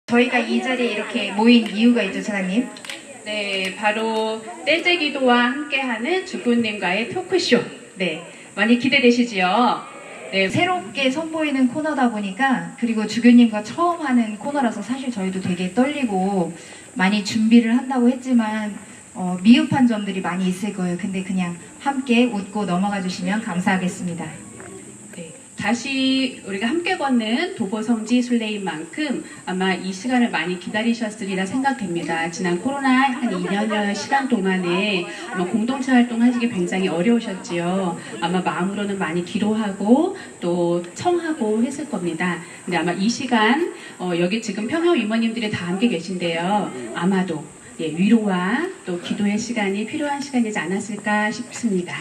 저희가 이 자리에 이렇게 모인 이유가 있죠, 사장님? 네, 바로 떼제 기도와 함께하는 주군님과의 토크쇼. 네, 많이 기대되시지요? 네, 새롭게 선보이는 코너다 보니까, 그리고 주교님과 처음 하는 코너라서 사실 저희도 되게 떨리고 많이 준비를 한다고 했지만 미흡한 점들이 많이 있을 거예요. 근데 그냥 함께 웃고 넘어가 주시면 감사하겠습니다. 네, 다시 우리가 함께 걷는 도보성지 순례인 만큼 아마 이 시간을 많이 기다리셨으리라 생각됩니다. 지난 코로나 한 2년여 시간 동안에 아마 공동체 활동하시기 굉장히 어려우셨지요. 아마 마음으로는 많이 기도하고 또 청하고 했을 겁니다. 근데 아마 이 시간 여기 지금 평양 이모님들이 다 함께 계신데요. 아마도 위로와 또 기도의 시간이 필요한 시간이지 않았을까 싶습니다.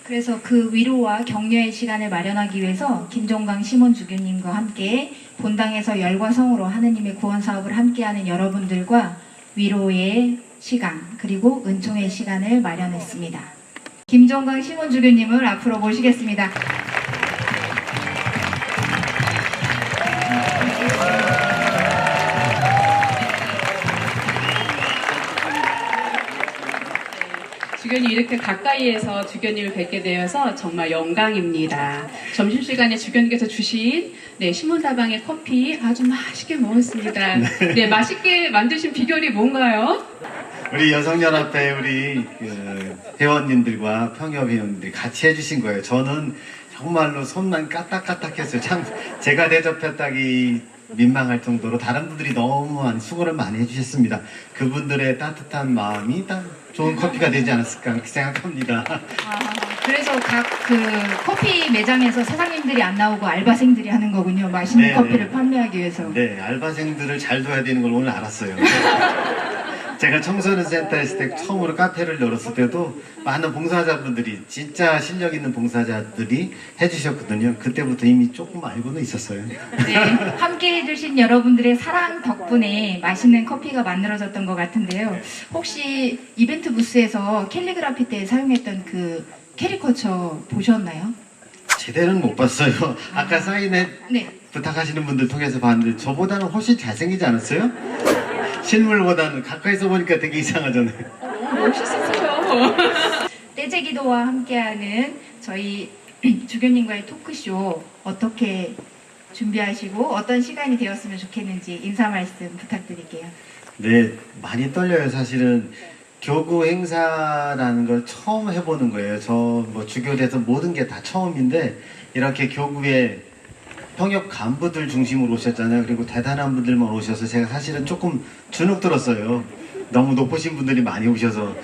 그래서 그 위로와 격려의 시간을 마련하기 위해서 김종강 시몬 주교님과 함께 본당에서 열과 성으로 하느님의 구원 사업을 함께하는 여러분들과 위로의 시간 그리고 은총의 시간을 마련했습니다. 김종강 시몬 주교님을 앞으로 모시겠습니다. 주교님 이렇게 가까이에서 주교님을 뵙게 되어서 정말 영광입니다. 점심시간에 주교님께서 주신 시몬다방의 커피 아주 맛있게 먹었습니다. 네, 맛있게 만드신 비결이 뭔가요? 우리 여성연합회 우리 회원님들과 평협 회원님들이 같이 해주신 거예요. 저는 정말로 손만 까딱까딱했어요. 참 제가 대접했다기 민망할 정도로 다른 분들이 너무 수고를 많이 해주셨습니다. 그분들의 따뜻한 마음이 좋은 커피가 되지 않았을까 그렇게 생각합니다. 그래서 각 커피 매장에서 사장님들이 안 나오고 알바생들이 하는 거군요. 맛있는 네네. 커피를 판매하기 위해서. 네, 알바생들을 잘 둬야 되는 걸 오늘 알았어요. 제가 청소년 센터에 있을 때 처음으로 카페를 열었을 때도 많은 봉사자분들이 진짜 실력 있는 봉사자들이 해주셨거든요. 그때부터 이미 조금 알고는 있었어요. 네, 함께 해주신 여러분들의 사랑 덕분에 맛있는 커피가 만들어졌던 것 같은데요. 혹시 이벤트 부스에서 캘리그라피 때 사용했던 그 캐리커처 보셨나요? 제대로는 못 봤어요. 아까 사인회 네. 부탁하시는 분들 통해서 봤는데 저보다는 훨씬 잘생기지 않았어요? 실물보다는 가까이서 보니까 되게 이상하잖아요. 멋있으세요. 떼제 기도와 함께하는 저희 주교님과의 토크쇼 어떻게 준비하시고 어떤 시간이 되었으면 좋겠는지 인사 말씀 부탁드릴게요. 네, 많이 떨려요. 사실은 교구 행사라는 걸 처음 해보는 거예요. 저 주교돼서 모든 게 다 처음인데 이렇게 교구에 평협 간부들 중심으로 오셨잖아요. 그리고 대단한 분들만 오셔서 제가 사실은 조금 주눅 들었어요. 너무 높으신 분들이 많이 오셔서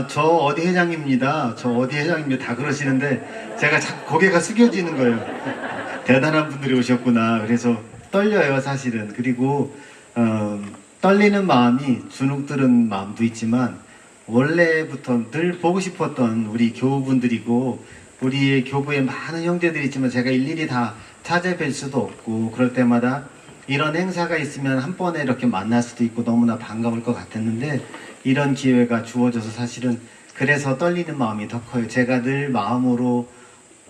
저 어디 회장입니다. 저 어디 회장입니다. 다 그러시는데 제가 자꾸 고개가 숙여지는 거예요. 대단한 분들이 오셨구나. 그래서 떨려요, 사실은. 그리고 떨리는 마음이 주눅 들은 마음도 있지만 원래부터 늘 보고 싶었던 우리 교우분들이고 우리의 교부에 많은 형제들이 있지만 제가 일일이 다 찾아뵐 수도 없고 그럴 때마다 이런 행사가 있으면 한 번에 이렇게 만날 수도 있고 너무나 반가울 것 같았는데 이런 기회가 주어져서 사실은 그래서 떨리는 마음이 더 커요. 제가 늘 마음으로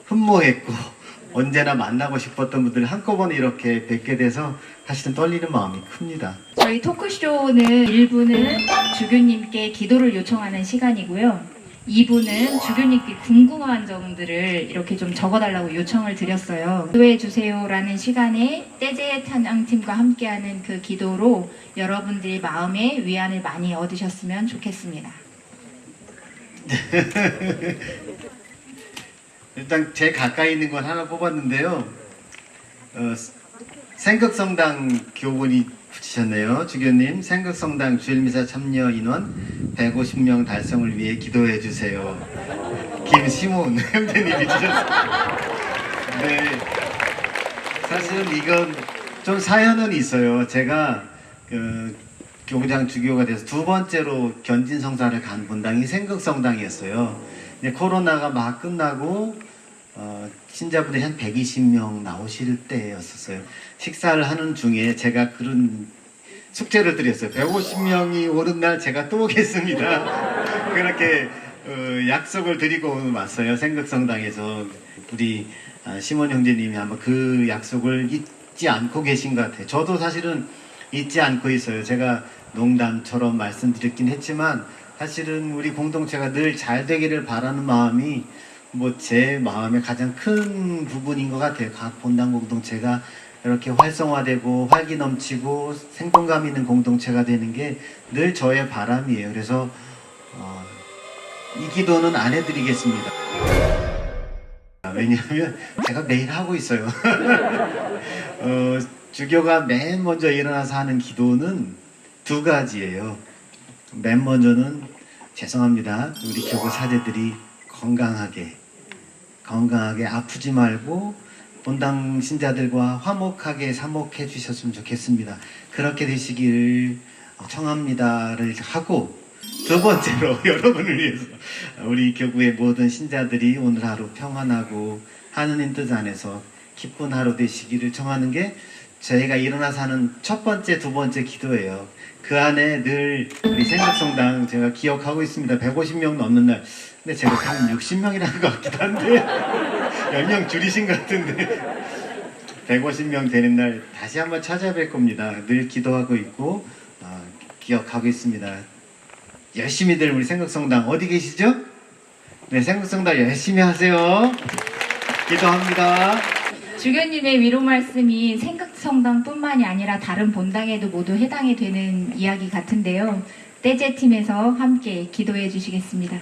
흠모했고 언제나 만나고 싶었던 분들 한꺼번에 이렇게 뵙게 돼서 사실은 떨리는 마음이 큽니다. 저희 토크쇼는 1부는 주교님께 기도를 요청하는 시간이고요. 2부는 주교님께 궁금한 점들을 이렇게 좀 적어달라고 요청을 드렸어요. 기도해주세요라는 시간에 떼제 찬양팀과 함께하는 그 기도로 여러분들의 마음에 위안을 많이 얻으셨으면 좋겠습니다. 일단 제일 가까이 있는 건 하나 뽑았는데요. 생극성당 교분이 붙이셨네요. 주교님, 생극성당 주일미사 참여 인원 150명 달성을 위해 기도해 주세요. 김시몬 형제님이 주셨어요. 네, 사실은 이건 좀 사연은 있어요. 제가 교구장 주교가 돼서 두 번째로 견진성사를 간 본당이 생극성당이었어요. 근데 코로나가 막 끝나고 신자분들이 한 120명 나오실 때였었어요. 식사를 하는 중에 제가 그런 숙제를 드렸어요. 150명이 오는 날 제가 또 오겠습니다. 그렇게 약속을 드리고 왔어요. 생극성당에서 우리 시몬 형제님이 아마 그 약속을 잊지 않고 계신 것 같아요. 저도 사실은 잊지 않고 있어요. 제가 농담처럼 말씀드렸긴 했지만 사실은 우리 공동체가 늘 잘 되기를 바라는 마음이 뭐 제 마음의 가장 큰 부분인 것 같아요. 각 본당 공동체가 이렇게 활성화되고 활기 넘치고 생동감 있는 공동체가 되는 게 늘 저의 바람이에요. 그래서 이 기도는 안 해드리겠습니다. 왜냐하면 제가 매일 하고 있어요. 주교가 맨 먼저 일어나서 하는 기도는 두 가지예요. 맨 먼저는 죄송합니다. 우리 교구 사제들이 건강하게 아프지 말고 본당 신자들과 화목하게 사목해 주셨으면 좋겠습니다. 그렇게 되시기를 청합니다를 하고, 두 번째로 여러분을 위해서 우리 교구의 모든 신자들이 오늘 하루 평안하고 하느님 뜻 안에서 기쁜 하루 되시기를 청하는 게 저희가 일어나서 하는 첫 번째, 두 번째 기도예요. 그 안에 늘 우리 생각성당 제가 기억하고 있습니다. 150명 넘는 날. 근데 제가 한 60명이라는 것 같기도 한데 10명 줄이신 것 같은데 150명 되는 날 다시 한번 찾아뵐 겁니다. 늘 기도하고 있고 기억하고 있습니다. 열심히들 우리 생각성당 어디 계시죠? 네, 생각성당 열심히 하세요. 기도합니다. 주교님의 위로 말씀이 생각성당뿐만이 아니라 다른 본당에도 모두 해당이 되는 이야기 같은데요. 떼제팀에서 함께 기도해 주시겠습니다.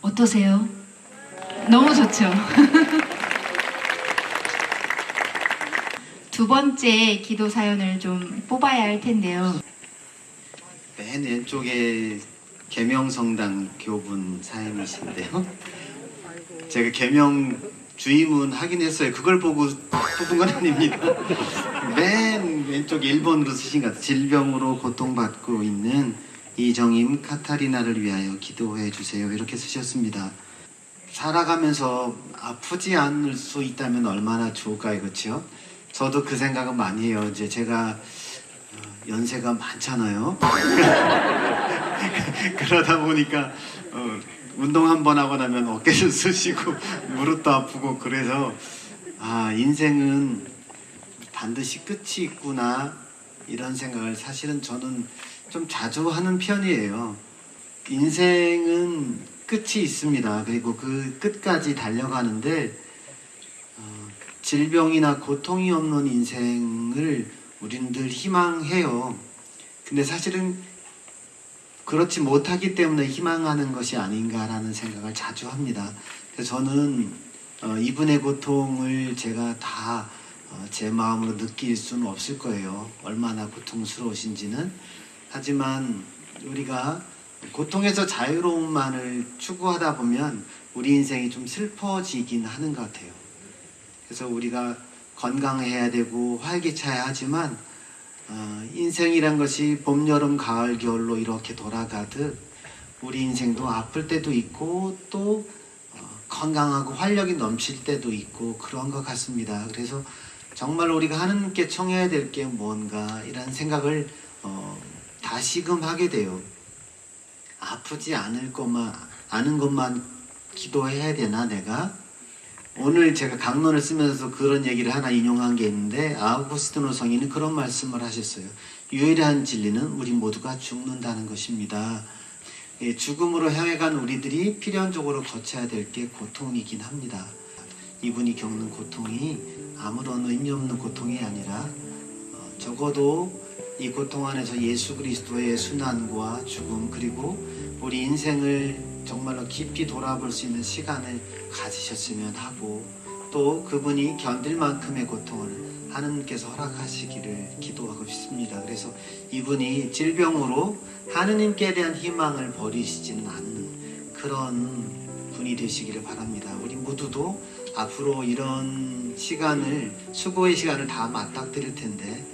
어떠세요? 너무 좋죠? 두 번째 기도 사연을 좀 뽑아야 할 텐데요. 맨 왼쪽에 계명성당 교분 사연이신데요. 제가 계명 주임은 하긴 했어요. 그걸 보고 뽑은 건 아닙니다. 맨 왼쪽에 1번으로 쓰신 것 같아요. 질병으로 고통받고 있는 이정임 카타리나를 위하여 기도해 주세요. 이렇게 쓰셨습니다. 살아가면서 아프지 않을 수 있다면 얼마나 좋을까요? 그렇죠? 저도 그 생각은 많이 해요. 이제 제가 연세가 많잖아요. 그러다 보니까 운동 한 번 하고 나면 어깨도 쑤시고 무릎도 아프고, 그래서 인생은 반드시 끝이 있구나 이런 생각을 사실은 저는 좀 자주 하는 편이에요. 인생은 끝이 있습니다. 그리고 그 끝까지 달려가는데 질병이나 고통이 없는 인생을 우리는 늘 희망해요. 근데 사실은 그렇지 못하기 때문에 희망하는 것이 아닌가라는 생각을 자주 합니다. 그래서 저는 이분의 고통을 제가 다 제 마음으로 느낄 수는 없을 거예요. 얼마나 고통스러우신지는. 하지만 우리가 고통에서 자유로움만을 추구하다 보면 우리 인생이 좀 슬퍼지긴 하는 것 같아요. 그래서 우리가 건강해야 되고 활기차야 하지만 인생이란 것이 봄, 여름, 가을, 겨울로 이렇게 돌아가듯 우리 인생도 아플 때도 있고 또 건강하고 활력이 넘칠 때도 있고 그런 것 같습니다. 그래서 정말 우리가 하나님께 청해야 될 게 뭔가 이런 생각을 다시금 하게 돼요. 아프지 않은 것만 기도해야 되나 내가? 오늘 제가 강론을 쓰면서 그런 얘기를 하나 인용한 게 있는데, 아우구스티노 성인은 그런 말씀을 하셨어요. 유일한 진리는 우리 모두가 죽는다는 것입니다. 죽음으로 향해 간 우리들이 필연적으로 거쳐야 될 게 고통이긴 합니다. 이분이 겪는 고통이 아무런 의미 없는 고통이 아니라 적어도 이 고통 안에서 예수 그리스도의 순환과 죽음, 그리고 우리 인생을 정말로 깊이 돌아볼 수 있는 시간을 가지셨으면 하고, 또 그분이 견딜 만큼의 고통을 하느님께서 허락하시기를 기도하고 싶습니다. 그래서 이분이 질병으로 하느님께 대한 희망을 버리시지는 않는 그런 분이 되시기를 바랍니다. 우리 모두도 앞으로 이런 시간을, 수고의 시간을 다 맞닥뜨릴 텐데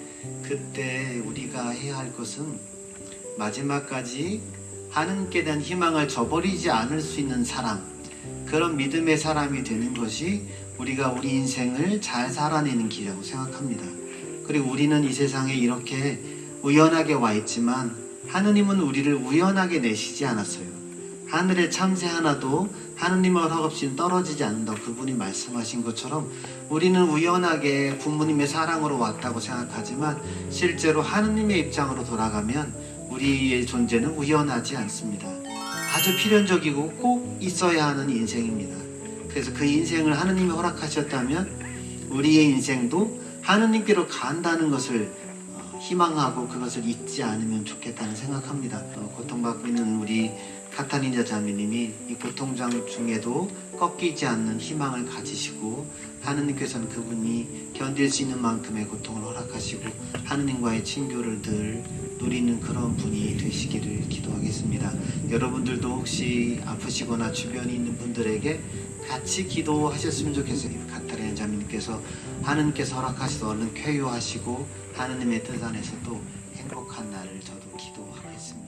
그때 우리가 해야 할 것은 마지막까지 하나님께 대한 희망을 저버리지 않을 수 있는 사람, 그런 믿음의 사람이 되는 것이 우리가 우리 인생을 잘 살아내는 길이라고 생각합니다. 그리고 우리는 이 세상에 이렇게 우연하게 와 있지만 하느님은 우리를 우연하게 내시지 않았어요. 하늘의 참새 하나도 하느님의 허락 없이는 떨어지지 않는다고 그분이 말씀하신 것처럼 우리는 우연하게 부모님의 사랑으로 왔다고 생각하지만 실제로 하느님의 입장으로 돌아가면 우리의 존재는 우연하지 않습니다. 아주 필연적이고 꼭 있어야 하는 인생입니다. 그래서 그 인생을 하느님이 허락하셨다면 우리의 인생도 하느님께로 간다는 것을 희망하고 그것을 잊지 않으면 좋겠다는 생각합니다. 고통받고 있는 우리 카타리나 자매님이 이 고통장 중에도 꺾이지 않는 희망을 가지시고 하느님께서는 그분이 견딜 수 있는 만큼의 고통을 허락하시고 하느님과의 친교를 늘 누리는 그런 분이 되시기를 기도하겠습니다. 여러분들도 혹시 아프시거나 주변에 있는 분들에게 같이 기도하셨으면 좋겠어요. 카타리나 자매님께서 하느님께서 허락하셔서 얼른 쾌유하시고 하느님의 뜻 안에서도 행복한 날을 저도 기도하겠습니다.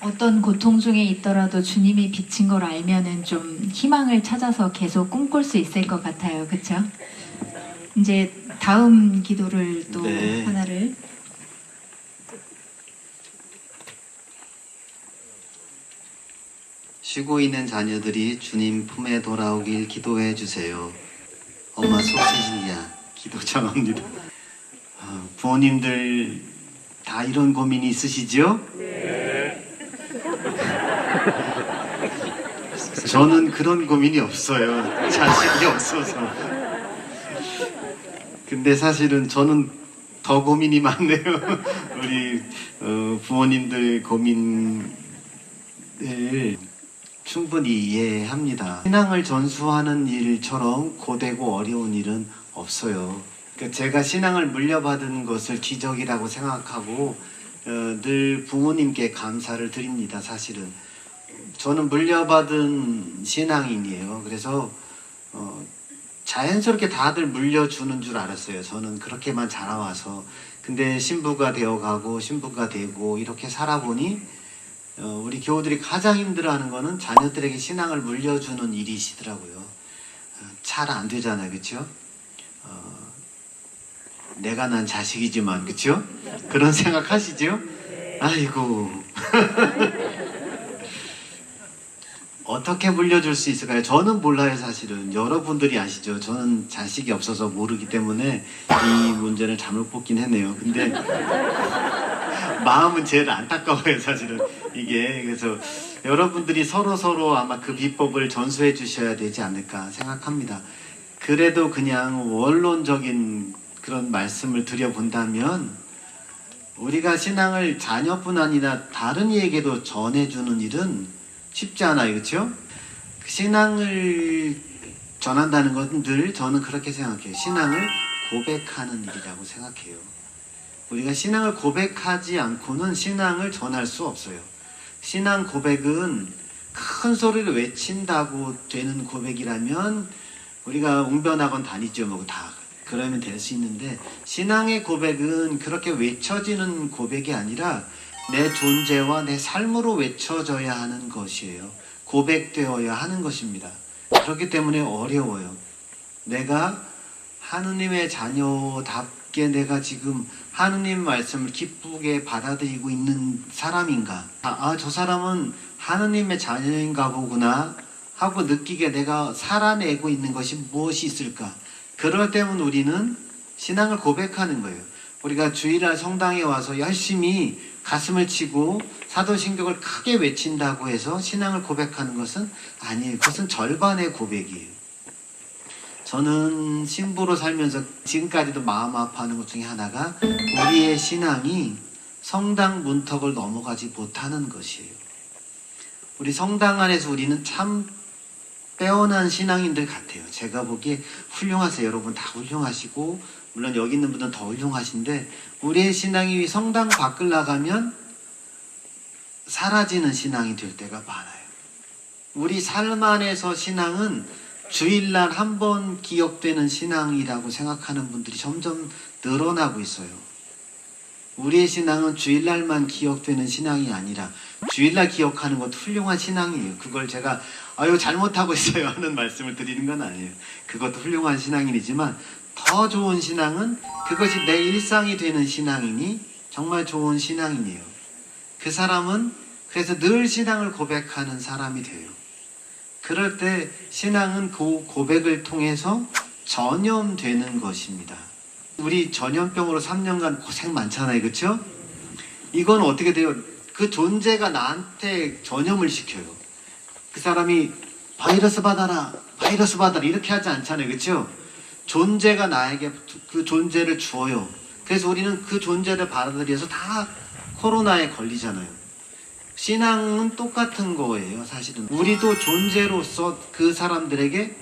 어떤 고통 중에 있더라도 주님이 비친 걸 알면은 좀 희망을 찾아서 계속 꿈꿀 수 있을 것 같아요. 그렇죠? 이제 다음 기도를 또 하나를 쉬고 있는 자녀들이 주님 품에 돌아오길 기도해 주세요. 엄마 소시지야 기도 전합니다. 부모님들 다 이런 고민이 있으시죠? 저는 그런 고민이 없어요. 자식이 없어서. 근데 사실은 저는 더 고민이 많네요. 우리 부모님들 고민을 충분히 이해합니다. 신앙을 전수하는 일처럼 고되고 어려운 일은 없어요. 제가 신앙을 물려받은 것을 기적이라고 생각하고 늘 부모님께 감사를 드립니다. 사실은 저는 물려받은 신앙인이에요. 그래서 자연스럽게 다들 물려주는 줄 알았어요. 저는 그렇게만 자라와서. 근데 신부가 되어가고 신부가 되고 이렇게 살아보니 우리 교우들이 가장 힘들어하는 거는 자녀들에게 신앙을 물려주는 일이시더라고요. 잘 안 되잖아요. 그렇죠? 내가 난 자식이지만, 그렇죠? 그런 생각 하시죠? 아이고. 어떻게 물려줄 수 있을까요? 저는 몰라요. 사실은 여러분들이 아시죠. 저는 자식이 없어서 모르기 때문에 이 문제를 잘못 뽑긴 했네요. 근데 마음은 제일 안타까워요. 사실은 이게. 그래서 여러분들이 서로 아마 그 비법을 전수해 주셔야 되지 않을까 생각합니다. 그래도 그냥 원론적인 그런 말씀을 드려본다면 우리가 신앙을 자녀뿐 아니라 다른 이에게도 전해주는 일은 쉽지 않아요. 그렇죠? 신앙을 전한다는 것은 늘 저는 그렇게 생각해요. 신앙을 고백하는 일이라고 생각해요. 우리가 신앙을 고백하지 않고는 신앙을 전할 수 없어요. 신앙 고백은 큰 소리를 외친다고 되는 고백이라면 우리가 웅변학원 다니죠. 뭐 다 그러면 될 수 있는데, 신앙의 고백은 그렇게 외쳐지는 고백이 아니라 내 존재와 내 삶으로 외쳐져야 하는 것이에요. 고백되어야 하는 것입니다. 그렇기 때문에 어려워요. 내가 하느님의 자녀답게 내가 지금 하느님 말씀을 기쁘게 받아들이고 있는 사람인가? 저 사람은 하느님의 자녀인가 보구나 하고 느끼게 내가 살아내고 있는 것이 무엇이 있을까? 그럴 때면 우리는 신앙을 고백하는 거예요. 우리가 주일날 성당에 와서 열심히 가슴을 치고 사도신경을 크게 외친다고 해서 신앙을 고백하는 것은 아니에요. 그것은 절반의 고백이에요. 저는 신부로 살면서 지금까지도 마음 아파하는 것 중에 하나가 우리의 신앙이 성당 문턱을 넘어가지 못하는 것이에요. 우리 성당 안에서 우리는 참 빼어난 신앙인들 같아요. 제가 보기에 훌륭하세요. 여러분 다 훌륭하시고 물론 여기 있는 분들은 더 훌륭하신데, 우리의 신앙이 성당 밖을 나가면 사라지는 신앙이 될 때가 많아요. 우리 삶 안에서 신앙은 주일날 한 번 기억되는 신앙이라고 생각하는 분들이 점점 늘어나고 있어요. 우리의 신앙은 주일날만 기억되는 신앙이 아니라 주일날 기억하는 것도 훌륭한 신앙이에요. 그걸 제가 잘못하고 있어요 하는 말씀을 드리는 건 아니에요. 그것도 훌륭한 신앙이지만 더 좋은 신앙은 그것이 내 일상이 되는 신앙이니 정말 좋은 신앙이에요. 그 사람은 그래서 늘 신앙을 고백하는 사람이 돼요. 그럴 때 신앙은 그 고백을 통해서 전염되는 것입니다. 우리 전염병으로 3년간 고생 많잖아요. 그렇죠? 이건 어떻게 돼요? 그 존재가 나한테 전염을 시켜요. 그 사람이 바이러스 받아라 이렇게 하지 않잖아요. 그렇죠? 존재가 나에게 그 존재를 주어요. 그래서 우리는 그 존재를 받아들여서 다 코로나에 걸리잖아요. 신앙은 똑같은 거예요. 사실은 우리도 존재로서 그 사람들에게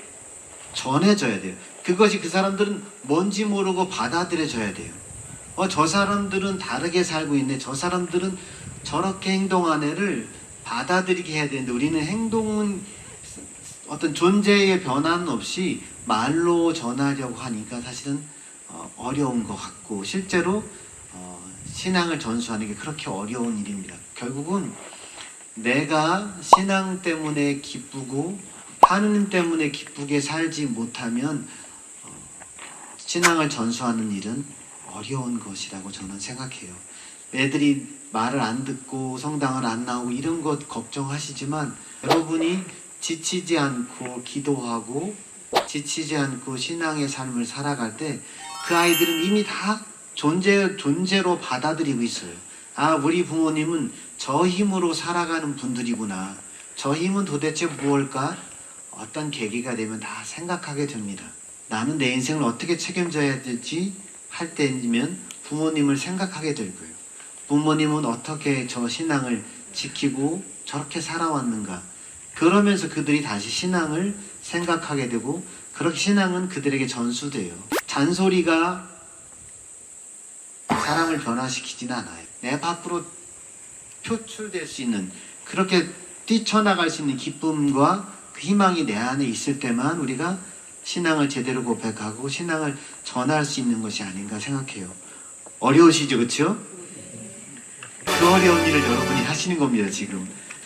전해져야 돼요. 그것이 그 사람들은 뭔지 모르고 받아들여져야 돼요. 저 사람들은 다르게 살고 있네, 저 사람들은 저렇게 행동한 애를 받아들이게 해야 되는데, 우리는 행동은 어떤 존재의 변화는 없이 말로 전하려고 하니까 사실은 어려운 것 같고, 실제로 신앙을 전수하는 게 그렇게 어려운 일입니다. 결국은 내가 신앙 때문에 기쁘고 하느님 때문에 기쁘게 살지 못하면 신앙을 전수하는 일은 어려운 것이라고 저는 생각해요. 애들이 말을 안 듣고 성당을 안 나오고 이런 것 걱정하시지만, 여러분이 지치지 않고 기도하고 지치지 않고 신앙의 삶을 살아갈 때 그 아이들은 이미 다 존재로 받아들이고 있어요. 우리 부모님은 저 힘으로 살아가는 분들이구나. 저 힘은 도대체 무엇일까? 어떤 계기가 되면 다 생각하게 됩니다. 나는 내 인생을 어떻게 책임져야 될지 할 때면 부모님을 생각하게 될 거예요. 부모님은 어떻게 저 신앙을 지키고 저렇게 살아왔는가. 그러면서 그들이 다시 신앙을 생각하게 되고, 그렇게 신앙은 그들에게 전수돼요. 잔소리가 사람을 변화시키지는 않아요. 내 밖으로 표출될 수 있는, 그렇게 뛰쳐나갈 수 있는 기쁨과 그 희망이 내 안에 있을 때만 우리가 신앙을 제대로 고백하고 신앙을 전할 수 있는 것이 아닌가 생각해요. 어려우시죠? 그렇죠? 그 어려운 일을 여러분이 하시는 겁니다.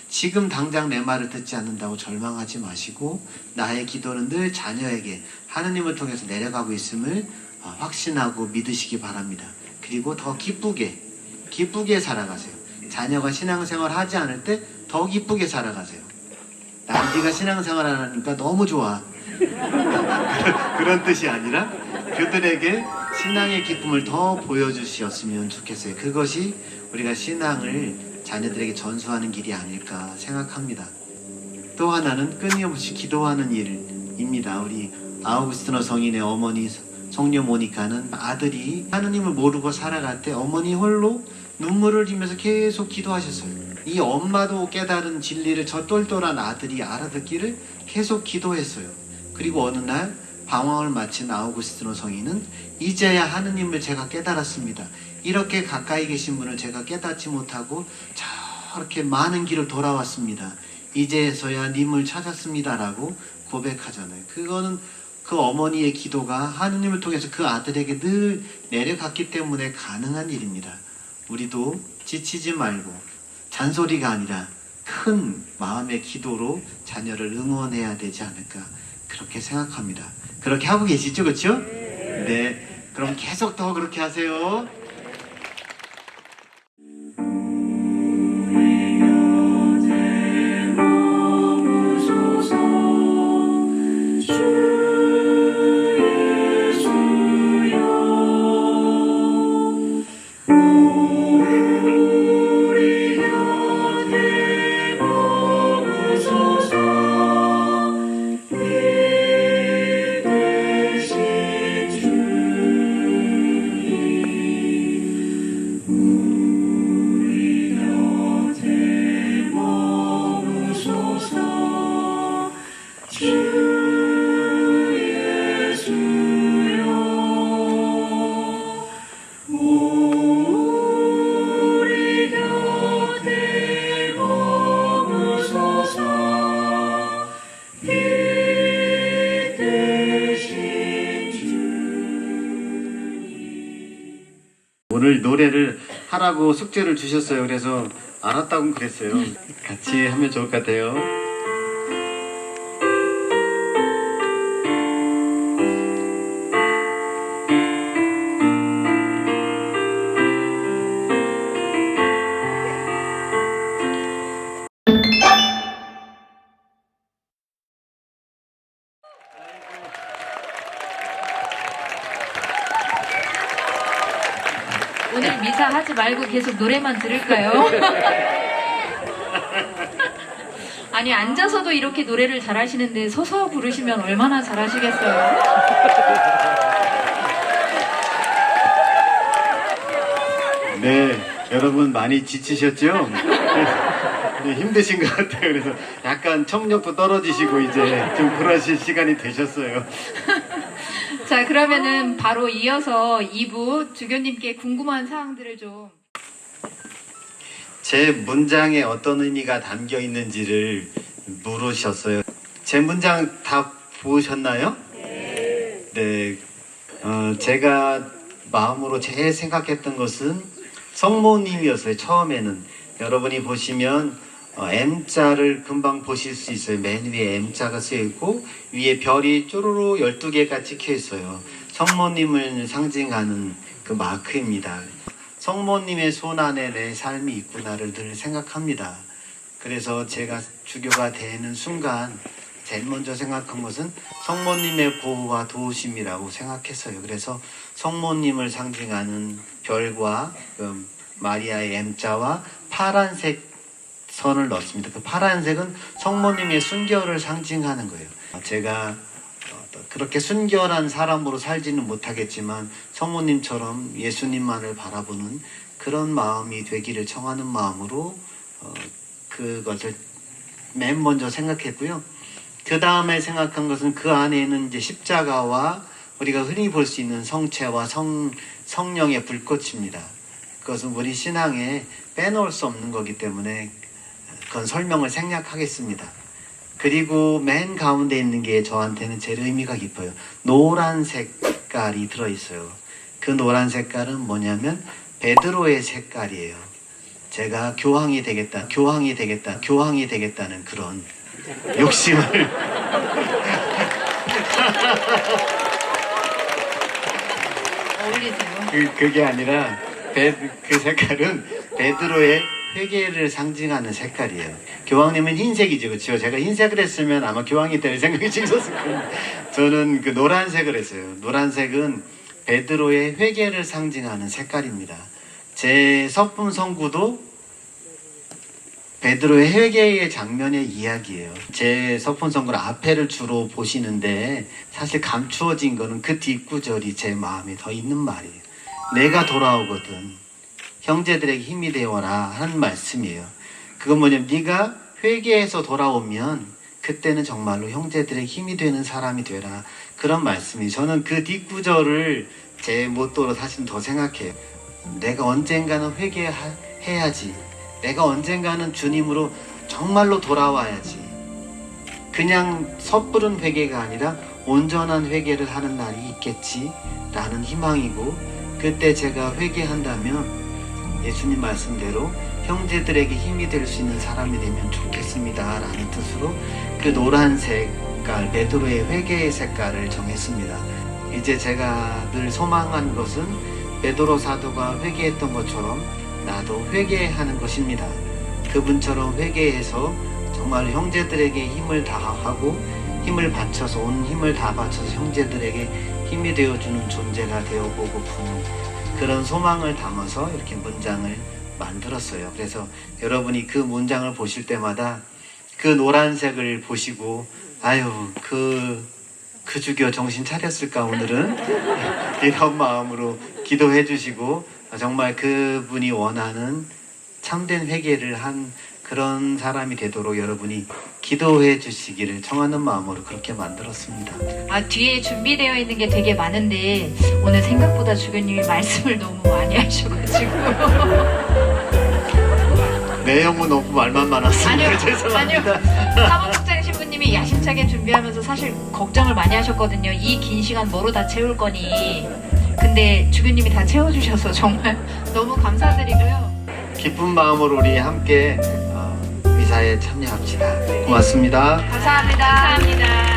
지금 당장 내 말을 듣지 않는다고 절망하지 마시고, 나의 기도는 늘 자녀에게 하느님을 통해서 내려가고 있음을 확신하고 믿으시기 바랍니다. 그리고 더 기쁘게 살아가세요. 자녀가 신앙생활 하지 않을 때 더 기쁘게 살아가세요. 네가 신앙생활 안 하니까 너무 좋아. 그런 뜻이 아니라 그들에게 신앙의 기쁨을 더 보여주셨으면 좋겠어요. 그것이 우리가 신앙을 자녀들에게 전수하는 길이 아닐까 생각합니다. 또 하나는 끊임없이 기도하는 일입니다. 우리 아우구스티노 성인의 어머니 성녀 모니카는 아들이 하느님을 모르고 살아갈 때 어머니 홀로 눈물을 흘리면서 계속 기도하셨어요. 이 엄마도 깨달은 진리를 저 똘똘한 아들이 알아듣기를 계속 기도했어요. 그리고 어느 날 방황을 마친 아우구스티노 성인은 이제야 하느님을 제가 깨달았습니다. 이렇게 가까이 계신 분을 제가 깨닫지 못하고 저렇게 많은 길을 돌아왔습니다. 이제서야 님을 찾았습니다라고 고백하잖아요. 그거는 그 어머니의 기도가 하느님을 통해서 그 아들에게 늘 내려갔기 때문에 가능한 일입니다. 우리도 지치지 말고 잔소리가 아니라 큰 마음의 기도로 자녀를 응원해야 되지 않을까 그렇게 생각합니다. 그렇게 하고 계시죠, 그렇죠? 네, 그럼 계속 더 그렇게 하세요. 오늘 노래를 하라고 숙제를 주셨어요. 그래서 알았다고 그랬어요. 같이 하면 좋을 것 같아요. 오늘 미사 하지 말고 계속 노래만 들을까요? 아니 앉아서도 이렇게 노래를 잘하시는데 서서 부르시면 얼마나 잘하시겠어요? 네, 여러분 많이 지치셨죠? 네, 힘드신 것 같아요. 그래서 약간 청력도 떨어지시고 이제 좀 그러실 시간이 되셨어요. 자, 그러면은 바로 이어서 2부 주교님께 궁금한 사항들을 좀. 제 문장에 어떤 의미가 담겨 있는지를 물으셨어요. 제 문장 다 보셨나요? 네. 제가 마음으로 제일 생각했던 것은 성모님이었어요. 처음에는. 여러분이 보시면 M자를 금방 보실 수 있어요. 맨 위에 M자가 쓰여있고 위에 별이 쪼로로 12개가 찍혀있어요. 성모님을 상징하는 그 마크입니다. 성모님의 손 안에 내 삶이 있구나를 늘 생각합니다. 그래서 제가 주교가 되는 순간 제일 먼저 생각한 것은 성모님의 보호와 도우심이라고 생각했어요. 그래서 성모님을 상징하는 별과 마리아의 M자와 파란색 선을 넣습니다. 그 파란색은 성모님의 순결을 상징하는 거예요. 제가 그렇게 순결한 사람으로 살지는 못하겠지만 성모님처럼 예수님만을 바라보는 그런 마음이 되기를 청하는 마음으로 그것을 맨 먼저 생각했고요. 그 다음에 생각한 것은 그 안에는 이제 십자가와 우리가 흔히 볼 수 있는 성체와 성령의 불꽃입니다. 그것은 우리 신앙에 빼놓을 수 없는 거기 때문에 그건 설명을 생략하겠습니다. 그리고 맨 가운데 있는 게 저한테는 제일 의미가 깊어요. 노란 색깔이 들어있어요. 그 노란 색깔은 뭐냐면 베드로의 색깔이에요. 제가 교황이 되겠다는 그런 욕심을 어울리세요. 그게 아니라 그 색깔은 베드로의 회개를 상징하는 색깔이에요. 교황님은 흰색이죠, 그렇죠? 제가 흰색을 했으면 아마 교황이 될 생각이 있었을 거예요. 저는 그 노란색을 했어요. 노란색은 베드로의 회개를 상징하는 색깔입니다. 제 서품 성구도 베드로의 회개의 장면의 이야기예요. 제 서품 성구는 앞에를 주로 보시는데 사실 감추어진 거는 그 뒷구절이 제 마음에 더 있는 말이에요. 내가 돌아오거든 형제들에게 힘이 되어라 하는 말씀이에요. 그건 뭐냐면 네가 회개해서 돌아오면 그때는 정말로 형제들에게 힘이 되는 사람이 되라, 그런 말씀이. 저는 그 뒷구절을 제 모토로 사실 더 생각해요. 내가 언젠가는 회개해야지. 내가 언젠가는 주님으로 정말로 돌아와야지. 그냥 섣부른 회개가 아니라 온전한 회개를 하는 날이 있겠지라는 희망이고, 그때 제가 회개한다면 예수님 말씀대로 형제들에게 힘이 될 수 있는 사람이 되면 좋겠습니다 라는 뜻으로 그 노란 색깔, 베드로의 회개의 색깔을 정했습니다. 이제 제가 늘 소망한 것은 베드로 사도가 회개했던 것처럼 나도 회개하는 것입니다. 그분처럼 회개해서 정말 형제들에게 힘을 다하고 힘을 바쳐서, 온 힘을 다 바쳐서 형제들에게 힘이 되어주는 존재가 되어보고픈 그런 소망을 담아서 이렇게 문장을 만들었어요. 그래서 여러분이 그 문장을 보실 때마다 그 노란색을 보시고 아유 그 주교 정신 차렸을까 오늘은 이런 마음으로 기도해 주시고, 정말 그분이 원하는 참된 회개를 한 그런 사람이 되도록 여러분이 기도해 주시기를 청하는 마음으로 그렇게 만들었습니다. 뒤에 준비되어 있는 게 되게 많은데 오늘 생각보다 주교님이 말씀을 너무 많이 하셔가지고 내용은 너무 말만 많았습니다. 아니요, 죄송합니다. 사무국장 신부님이 야심차게 준비하면서 사실 걱정을 많이 하셨거든요. 이 긴 시간 뭐로 다 채울 거니. 근데 주교님이 다 채워주셔서 정말 너무 감사드리고요. 기쁜 마음으로 우리 함께 미사에 참여합시다. 고맙습니다. 감사합니다. 감사합니다.